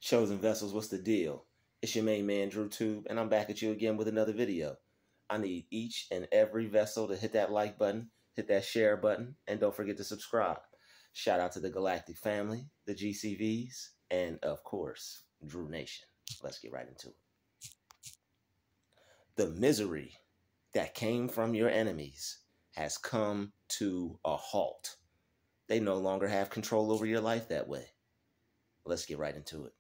Chosen vessels, what's the deal? It's your main man, Druuill, and I'm back at you again with another video. I need each and every vessel to hit that like button, hit that share button, and don't forget to subscribe. Shout out to the Galactic family, the GCVs, and of course, Drew Nation. Let's get right into it. The misery that came from your enemies has come to a halt. They no longer have control over your life that way. Let's get right into it.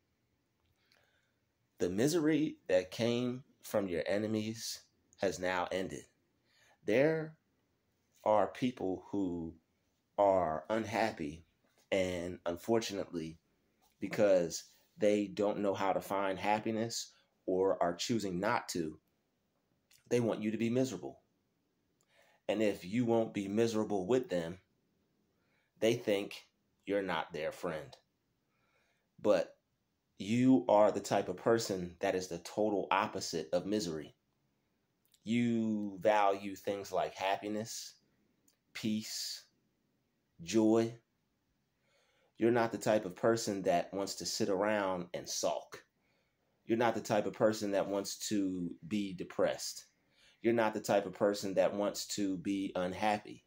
The misery that came from your enemies has now ended. There are people who are unhappy, and unfortunately, because they don't know how to find happiness or are choosing not to, they want you to be miserable. And if you won't be miserable with them, they think you're not their friend. But you are the type of person that is the total opposite of misery. You value things like happiness, peace, joy. You're not the type of person that wants to sit around and sulk. You're not the type of person that wants to be depressed. You're not the type of person that wants to be unhappy.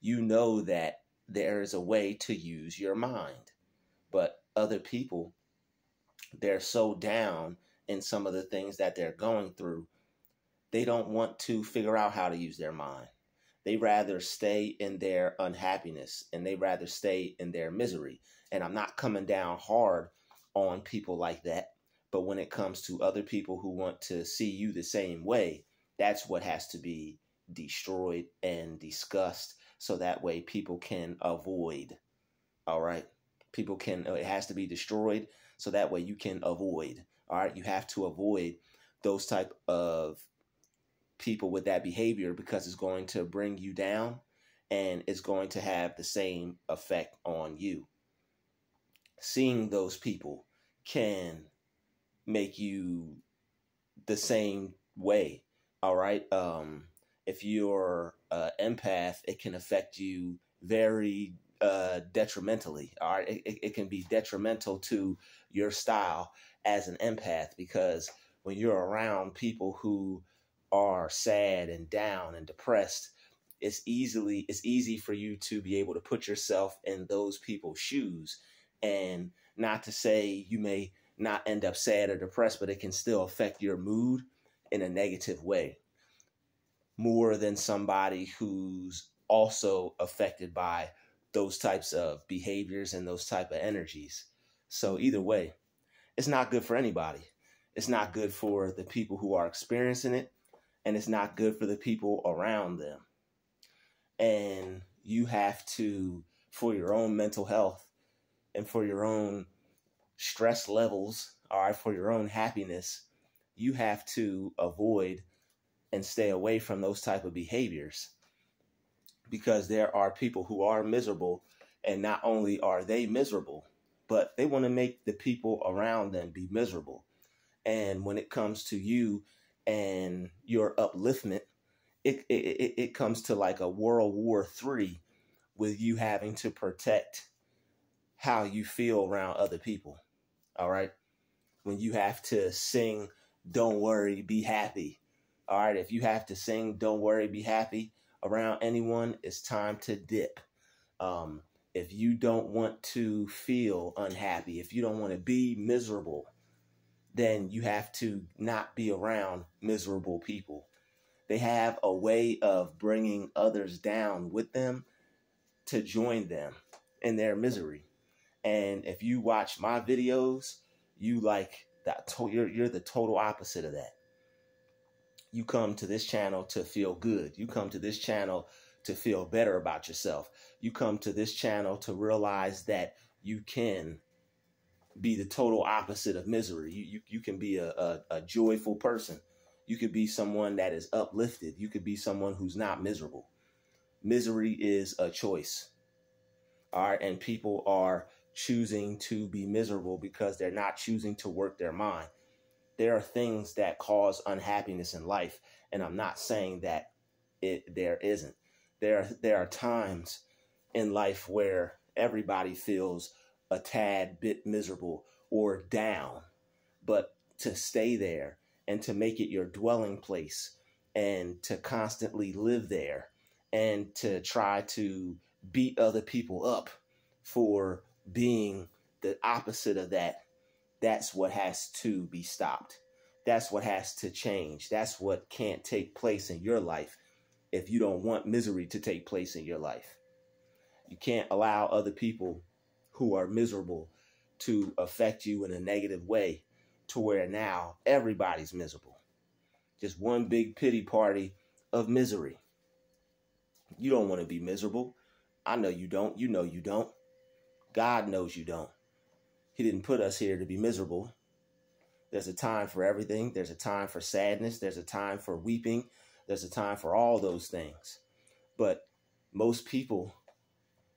You know that there is a way to use your mind, but other people, they're so down in some of the things that they're going through, they don't want to figure out how to use their mind. They rather stay in their unhappiness and they rather stay in their misery. And I'm not coming down hard on people like that. But when it comes to other people who want to see you the same way, that's what has to be destroyed and discussed. So that way people can avoid. All right. It has to be destroyed. So that way you can avoid. All right. You have to avoid those type of people with that behavior because it's going to bring you down and it's going to have the same effect on you. Seeing those people can make you the same way. All right. If you're an empath, it can affect you very detrimentally. All right. It can be detrimental to your style as an empath, because when you're around people who are sad and down and depressed, it's easy for you to be able to put yourself in those people's shoes. And not to say you may not end up sad or depressed, but it can still affect your mood in a negative way, more than somebody who's also affected by those types of behaviors and those type of energies. So either way, it's not good for anybody. It's not good for the people who are experiencing it, and it's not good for the people around them. And you have to, for your own mental health and for your own stress levels, all right, for your own happiness, you have to avoid and stay away from those type of behaviors, because there are people who are miserable, and not only are they miserable, but they want to make the people around them be miserable. And when it comes to you and your upliftment, it comes to like a World War III, with you having to protect how you feel around other people. All right. When you have to sing, "Don't worry, be happy." All right. If you have to sing, "Don't worry, be happy" around anyone, it's time to dip. If you don't want to feel unhappy, if you don't want to be miserable, then you have to not be around miserable people. They have a way of bringing others down with them to join them in their misery. And if you watch my videos, you like that. You're the total opposite of that. You come to this channel to feel good. You come to this channel to feel better about yourself. You come to this channel to realize that you can be the total opposite of misery. You can be a joyful person. You could be someone that is uplifted. You could be someone who's not miserable. Misery is a choice. All right. And people are choosing to be miserable because they're not choosing to work their mind. There are things that cause unhappiness in life. And I'm not saying that there isn't. There are times in life where everybody feels a tad bit miserable or down, but to stay there and to make it your dwelling place and to constantly live there and to try to beat other people up for being the opposite of that, that's what has to be stopped. That's what has to change. That's what can't take place in your life if you don't want misery to take place in your life. You can't allow other people who are miserable to affect you in a negative way to where now everybody's miserable. Just one big pity party of misery. You don't want to be miserable. I know you don't. You know you don't. God knows you don't. He didn't put us here to be miserable. There's a time for everything. There's a time for sadness. There's a time for weeping. There's a time for all those things. But most people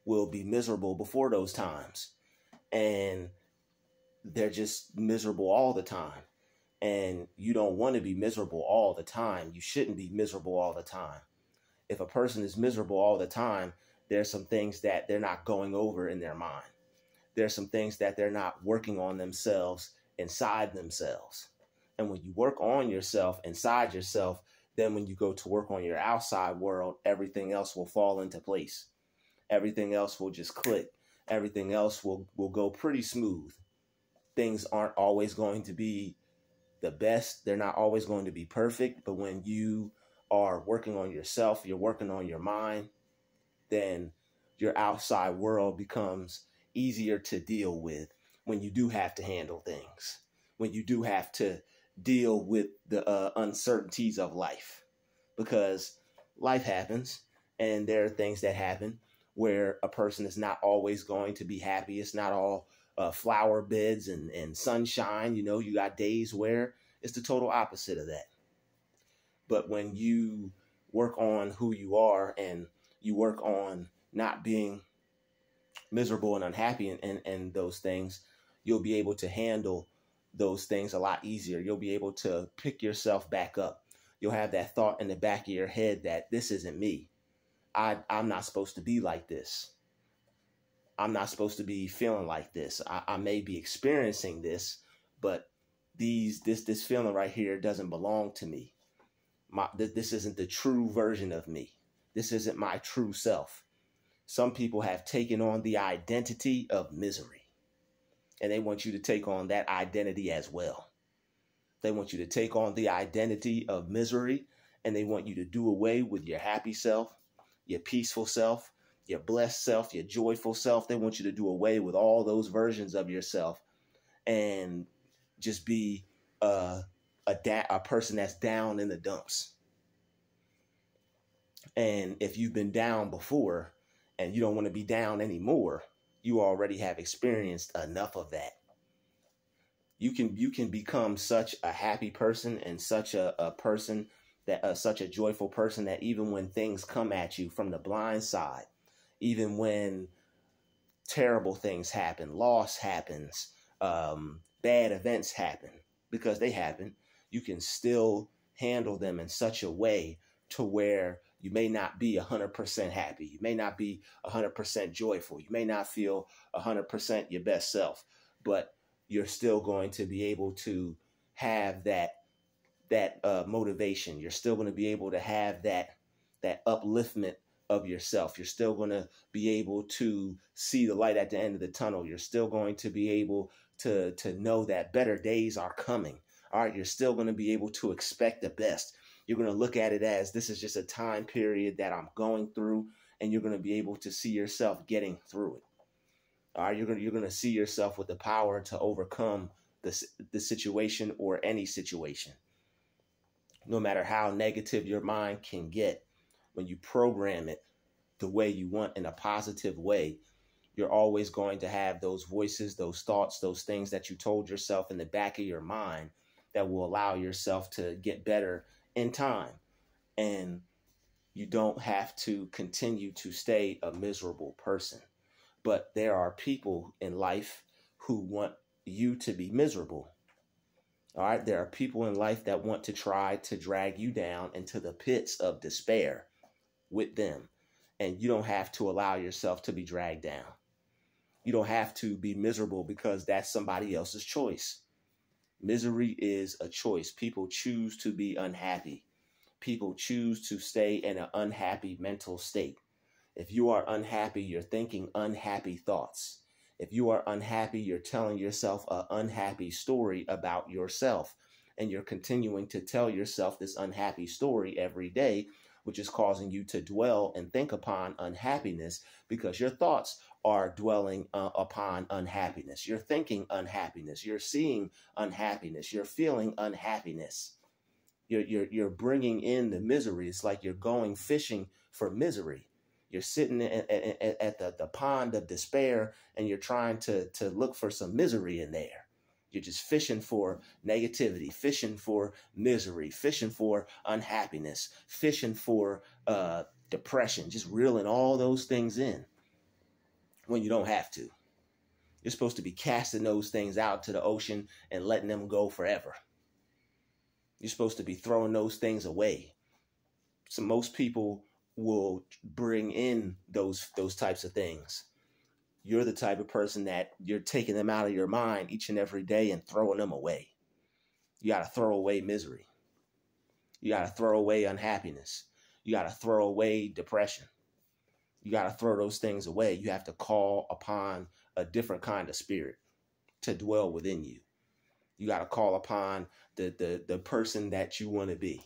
will be miserable before those times. And they're just miserable all the time. And you don't want to be miserable all the time. You shouldn't be miserable all the time. If a person is miserable all the time, there's some things that they're not going over in their mind. There's some things that they're not working on themselves inside themselves. And when you work on yourself inside yourself, then when you go to work on your outside world, everything else will fall into place. Everything else will just click. Everything else will go pretty smooth. Things aren't always going to be the best. They're not always going to be perfect. But when you are working on yourself, you're working on your mind, then your outside world becomes easier to deal with when you do have to handle things, when you do have to deal with the uncertainties of life, because life happens and there are things that happen where a person is not always going to be happy. It's not all flower beds and sunshine. You know, you got days where it's the total opposite of that. But when you work on who you are and you work on not being miserable and unhappy and those things, you'll be able to handle those things a lot easier. You'll be able to pick yourself back up. You'll have that thought in the back of your head that this isn't me. I'm not supposed to be like this. I'm not supposed to be feeling like this. I may be experiencing this, but this feeling right here doesn't belong to me. This isn't the true version of me. This isn't my true self. Some people have taken on the identity of misery, and they want you to take on that identity as well. They want you to take on the identity of misery, and they want you to do away with your happy self, your peaceful self, your blessed self, your joyful self. They want you to do away with all those versions of yourself and just be a person that's down in the dumps. And if you've been down before and you don't want to be down anymore, you already have experienced enough of that. You can become such a happy person and such a person that such a joyful person that even when things come at you from the blind side, even when terrible things happen, loss happens, bad events happen, because they happen, you can still handle them in such a way to where you may not be 100% happy. You may not be 100% joyful. You may not feel 100% your best self, but you're still going to be able to have that motivation. You're still going to be able to have that upliftment of yourself. You're still going to be able to see the light at the end of the tunnel. You're still going to be able to know that better days are coming. All right, you're still going to be able to expect the best. You're going to look at it as this is just a time period that I'm going through, and you're going to be able to see yourself getting through it. All right, you're going to see yourself with the power to overcome the situation or any situation. No matter how negative your mind can get, when you program it the way you want in a positive way, you're always going to have those voices, those thoughts, those things that you told yourself in the back of your mind that will allow yourself to get better in time. And you don't have to continue to stay a miserable person. But there are people in life who want you to be miserable. All right, there are people in life that want to try to drag you down into the pits of despair with them. And you don't have to allow yourself to be dragged down. You don't have to be miserable because that's somebody else's choice. Misery is a choice. People choose to be unhappy. People choose to stay in an unhappy mental state. If you are unhappy, you're thinking unhappy thoughts. If you are unhappy, you're telling yourself an unhappy story about yourself. And you're continuing to tell yourself this unhappy story every day, which is causing you to dwell and think upon unhappiness because your thoughts are dwelling upon unhappiness. You're thinking unhappiness. You're seeing unhappiness. You're feeling unhappiness. You're bringing in the misery. It's like you're going fishing for misery. You're sitting at the pond of despair and you're trying to look for some misery in there. You're just fishing for negativity, fishing for misery, fishing for unhappiness, fishing for depression, just reeling all those things in when you don't have to. You're supposed to be casting those things out to the ocean and letting them go forever. You're supposed to be throwing those things away. So most people will bring in those types of things. You're the type of person that you're taking them out of your mind each and every day and throwing them away. You got to throw away misery. You got to throw away unhappiness. You got to throw away depression. You got to throw those things away. You have to call upon a different kind of spirit to dwell within you. You got to call upon the person that you want to be.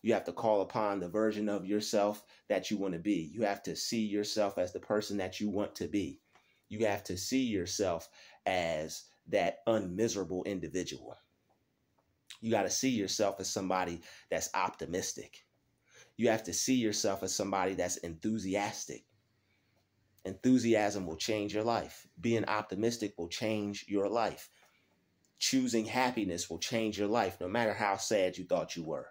You have to call upon the version of yourself that you want to be. You have to see yourself as the person that you want to be. You have to see yourself as that unmiserable individual. You got to see yourself as somebody that's optimistic. You have to see yourself as somebody that's enthusiastic. Enthusiasm will change your life. Being optimistic will change your life. Choosing happiness will change your life, no matter how sad you thought you were.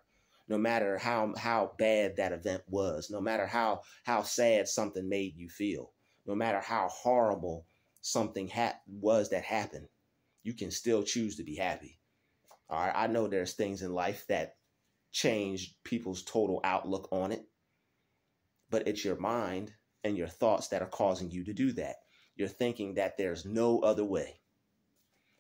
No matter how bad that event was, no matter how sad something made you feel, no matter how horrible something was that happened, you can still choose to be happy. All right, I know there's things in life that change people's total outlook on it, but it's your mind and your thoughts that are causing you to do that. You're thinking that there's no other way.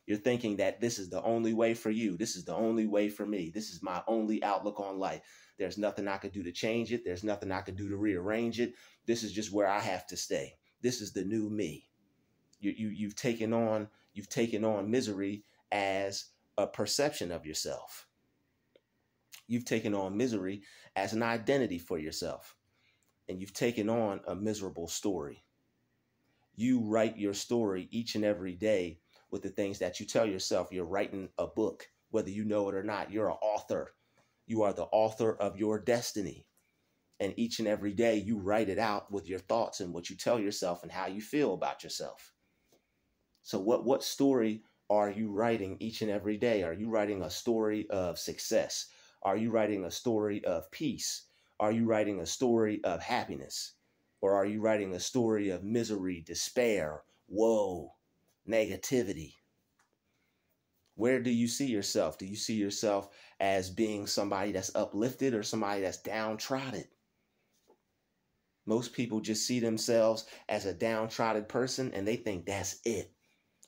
You're thinking that this is the only way for you. This is the only way for me. This is my only outlook on life. There's nothing I could do to change it. There's nothing I could do to rearrange it. This is just where I have to stay. This is the new me. You've taken on misery as a perception of yourself. You've taken on misery as an identity for yourself. And you've taken on a miserable story. You write your story each and every day with the things that you tell yourself. You're writing a book, whether you know it or not. You're an author. You are the author of your destiny. And each and every day you write it out with your thoughts and what you tell yourself and how you feel about yourself. So what story are you writing each and every day? Are you writing a story of success? Are you writing a story of peace? Are you writing a story of happiness? Or are you writing a story of misery, despair, woe, negativity? Where do you see yourself? Do you see yourself as being somebody that's uplifted or somebody that's downtrodden? Most people just see themselves as a downtrodden person and they think that's it.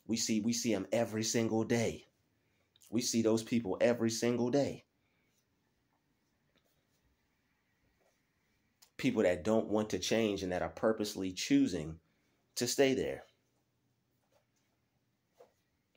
We see them every single day. We see those people every single day. People that don't want to change and that are purposely choosing to stay there.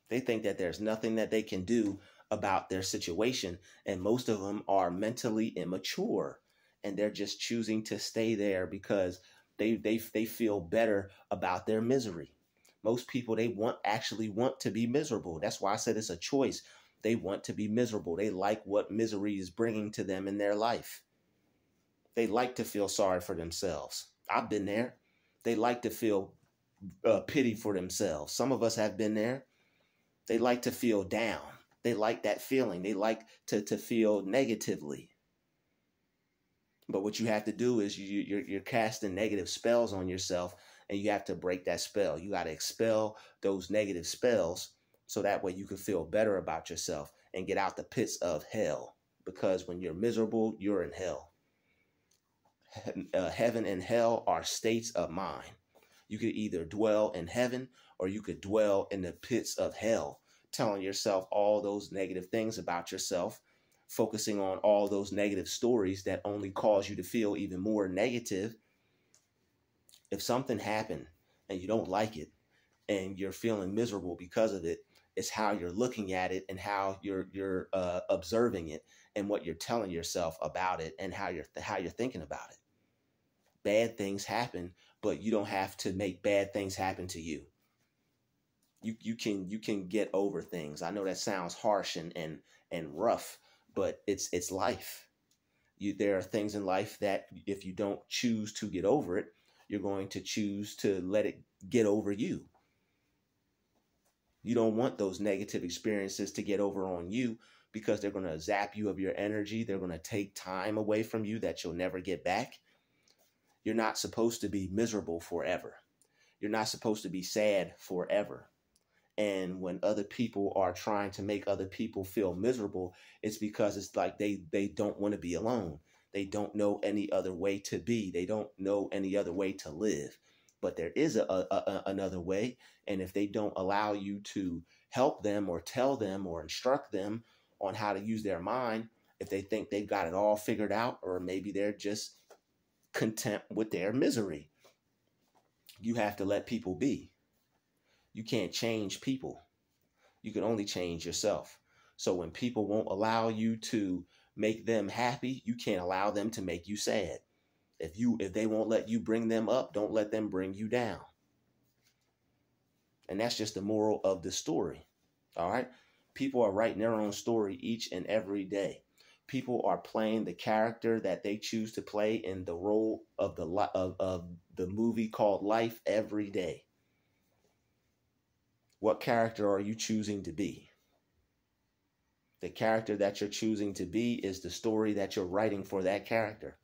They think that there's nothing that they can do about their situation. And most of them are mentally immature. And they're just choosing to stay there because they feel better about their misery. Most people, they actually want to be miserable. That's why I said it's a choice. They want to be miserable. They like what misery is bringing to them in their life. They like to feel sorry for themselves. I've been there. They like to feel pity for themselves. Some of us have been there. They like to feel down. They like that feeling. They like to feel negatively. But what you have to do is you're casting negative spells on yourself, and you have to break that spell. You got to expel those negative spells so that way you can feel better about yourself and get out the pits of hell. Because when you're miserable, you're in hell. Heaven and hell are states of mind. You can either dwell in heaven or you could dwell in the pits of hell, telling yourself all those negative things about yourself, focusing on all those negative stories that only cause you to feel even more negative. If something happened and you don't like it and you're feeling miserable because of it, it's how you're looking at it and how you're observing it and what you're telling yourself about it and how you're thinking about it. Bad things happen, but you don't have to make bad things happen to you. You can get over things. I know that sounds harsh and rough, but it's life. There are things in life that if you don't choose to get over it, you're going to choose to let it get over you. You don't want those negative experiences to get over on you because they're going to zap you of your energy. They're going to take time away from you that you'll never get back. You're not supposed to be miserable forever. You're not supposed to be sad forever. And when other people are trying to make other people feel miserable, it's because it's like they don't want to be alone. They don't know any other way to be. They don't know any other way to live. But there is another way. And if they don't allow you to help them or tell them or instruct them on how to use their mind, if they think they've got it all figured out, or maybe they're just content with their misery, you have to let people be. You can't change people. You can only change yourself. So when people won't allow you to make them happy, you can't allow them to make you sad. If they won't let you bring them up, don't let them bring you down. And that's just the moral of the story. All right. People are writing their own story each and every day. People are playing the character that they choose to play in the role of the movie called life every day. What character are you choosing to be? The character that you're choosing to be is the story that you're writing for that character.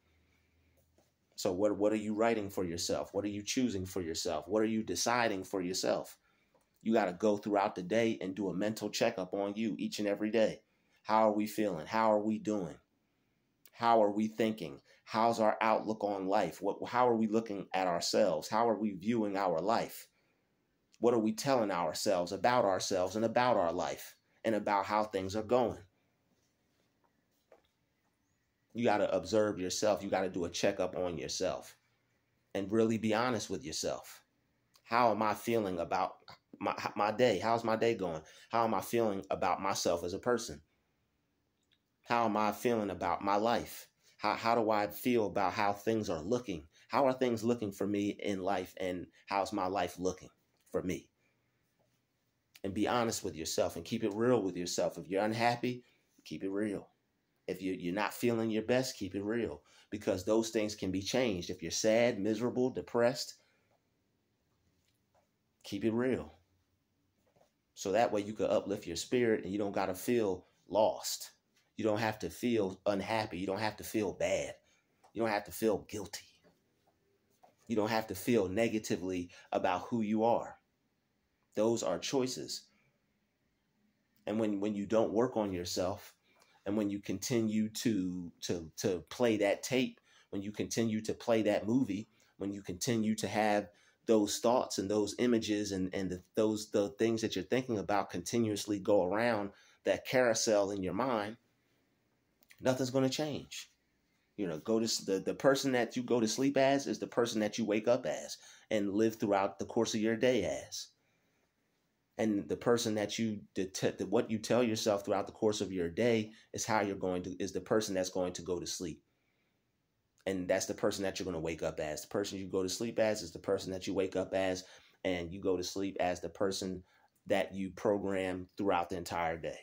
So what are you writing for yourself? What are you choosing for yourself? What are you deciding for yourself? You got to go throughout the day and do a mental checkup on you each and every day. How are we feeling? How are we doing? How are we thinking? How's our outlook on life? How are we looking at ourselves? How are we viewing our life? What are we telling ourselves and about our life and about how things are going? You got to observe yourself. You got to do a checkup on yourself and really be honest with yourself. How am I feeling about my day? How's my day going? How am I feeling about myself as a person? How am I feeling about my life? How do I feel about how things are looking? How are things looking for me in life, and how's my life looking for me? And be honest with yourself and keep it real with yourself. If you're unhappy, keep it real. If you're not feeling your best, keep it real, because those things can be changed. If you're sad, miserable, depressed, keep it real. So that way you can uplift your spirit and you don't got to feel lost. You don't have to feel unhappy. You don't have to feel bad. You don't have to feel guilty. You don't have to feel negatively about who you are. Those are choices. And when you don't work on yourself, and when you continue to play that tape, when you continue to play that movie, when you continue to have those thoughts and those images and the things that you're thinking about continuously go around that carousel in your mind, nothing's going to change. You know, the person that you go to sleep as is the person that you wake up as and live throughout the course of your day as. And the person that what you tell yourself throughout the course of your day is is the person that's going to go to sleep. And that's the person that you're going to wake up as. The person you go to sleep as is the person that you wake up as, and you go to sleep as the person that you program throughout the entire day.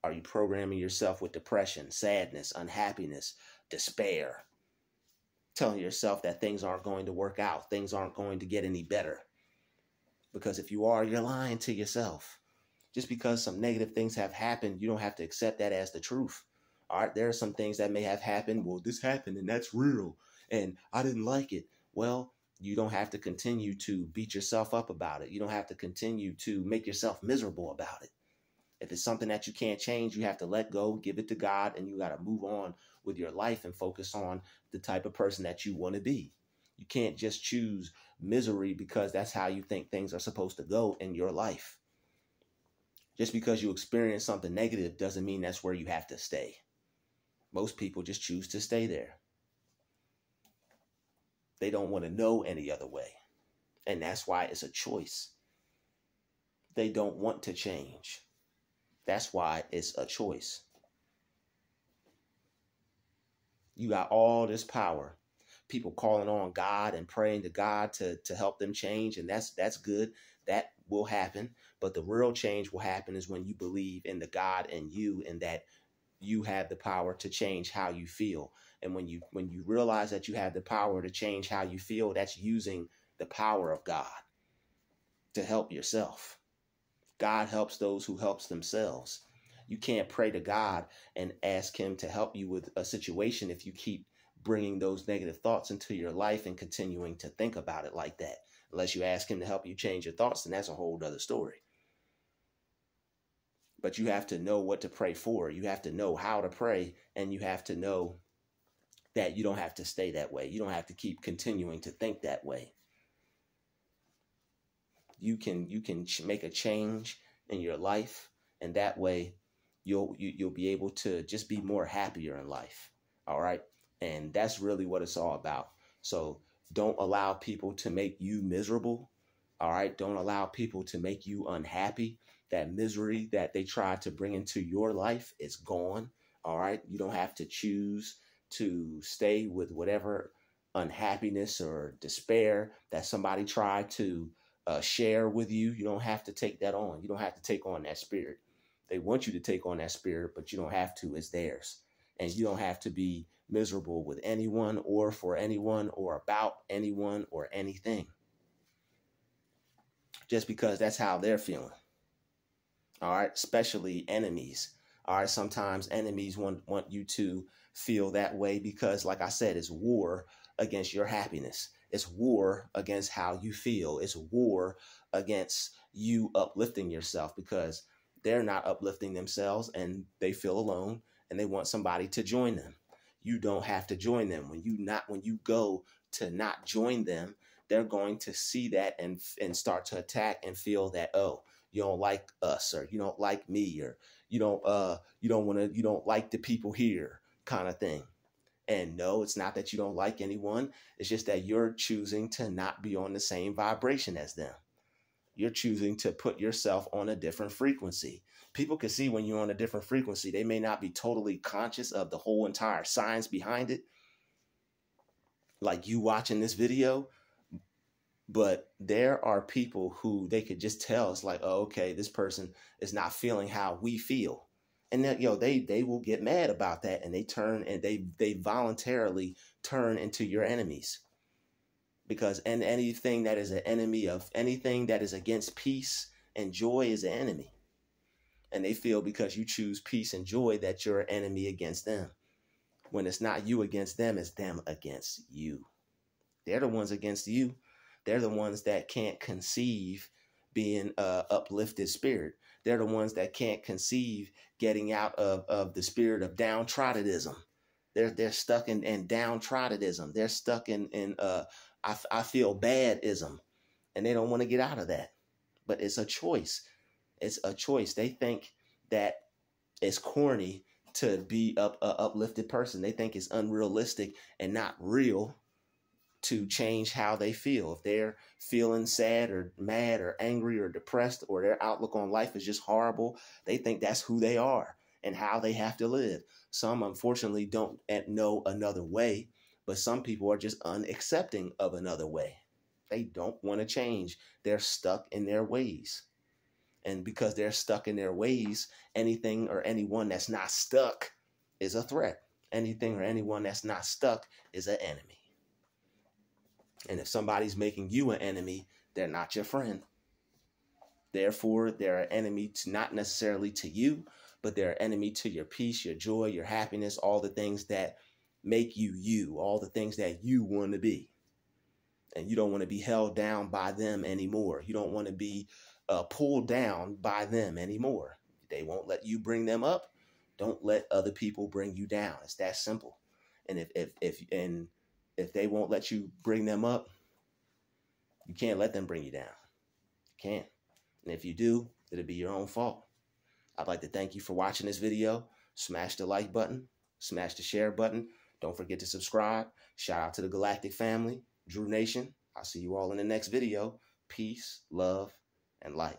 Are you programming yourself with depression, sadness, unhappiness, despair? Telling yourself that things aren't going to work out, things aren't going to get any better. Because if you are, you're lying to yourself. Just because some negative things have happened, you don't have to accept that as the truth. All right, there are some things that may have happened. Well, this happened and that's real, and I didn't like it. Well, you don't have to continue to beat yourself up about it. You don't have to continue to make yourself miserable about it. If it's something that you can't change, you have to let go, give it to God, and you got to move on with your life and focus on the type of person that you want to be. You can't just choose misery because that's how you think things are supposed to go in your life. Just because you experience something negative doesn't mean that's where you have to stay. Most people just choose to stay there. They don't want to know any other way. And that's why it's a choice. They don't want to change. That's why it's a choice. You got all this power. People calling on God and praying to God to help them change. And that's good. That will happen. But the real change will happen is when you believe in the God in you and that you have the power to change how you feel. And when you realize that you have the power to change how you feel, that's using the power of God to help yourself. God helps those who helps themselves. You can't pray to God and ask him to help you with a situation if you keep bringing those negative thoughts into your life and continuing to think about it like that. Unless you ask him to help you change your thoughts, then that's a whole other story. But you have to know what to pray for. You have to know how to pray, and you have to know that you don't have to stay that way. You don't have to keep continuing to think that way. You can make a change in your life, and that way you'll be able to just be more happier in life. All right. And that's really what it's all about. So don't allow people to make you miserable. All right. Don't allow people to make you unhappy. That misery that they try to bring into your life is gone. All right. You don't have to choose to stay with whatever unhappiness or despair that somebody tried to share with you. You don't have to take that on. You don't have to take on that spirit. They want you to take on that spirit, but you don't have to. It's theirs. And you don't have to be miserable with anyone or for anyone or about anyone or anything. Just because that's how they're feeling. All right. Especially enemies. All right. Sometimes enemies want you to feel that way because, like I said, it's war against your happiness. It's war against how you feel. It's war against you uplifting yourself because they're not uplifting themselves and they feel alone and they want somebody to join them. You don't have to join them. When you go to not join them, they're going to see that and start to attack and feel that, oh, you don't like us, or you don't like me, or you don't like the people here, kind of thing. And no, it's not that you don't like anyone. It's just that you're choosing to not be on the same vibration as them. You're choosing to put yourself on a different frequency. People can see when you're on a different frequency. They may not be totally conscious of the whole entire science behind it, like you watching this video. But there are people who they could just tell, it's like, oh, okay, this person is not feeling how we feel. And then, they will get mad about that, and they turn and they voluntarily turn into your enemies. Because anything that is an enemy of anything that is against peace and joy is an enemy. And they feel because you choose peace and joy that you're an enemy against them. When it's not you against them, it's them against you. They're the ones against you. They're the ones that can't conceive being an uplifted spirit. They're the ones that can't conceive getting out of the spirit of downtroddenism. They're stuck in downtroddenism. They're stuck in I feel badism, and they don't want to get out of that. But it's a choice. It's a choice. They think that it's corny to be a uplifted person. They think it's unrealistic and not real to change how they feel. If they're feeling sad or mad or angry or depressed, or their outlook on life is just horrible, they think that's who they are and how they have to live. Some, unfortunately, don't know another way, but some people are just unaccepting of another way. They don't want to change. They're stuck in their ways. And because they're stuck in their ways, anything or anyone that's not stuck is a threat. Anything or anyone that's not stuck is an enemy. And if somebody's making you an enemy, they're not your friend. Therefore, they're an enemy not necessarily to you, but they're an enemy to your peace, your joy, your happiness, all the things that make you you, all the things that you want to be. And you don't want to be held down by them anymore. You don't want to be pulled down by them anymore. They won't let you bring them up. Don't let other people bring you down. It's that simple. And if if they won't let you bring them up, you can't let them bring you down. You can't. And if you do, it'll be your own fault. I'd like to thank you for watching this video. Smash the like button. Smash the share button. Don't forget to subscribe. Shout out to the Galactic family, Druuill Nation. I'll see you all in the next video. Peace, love, and light.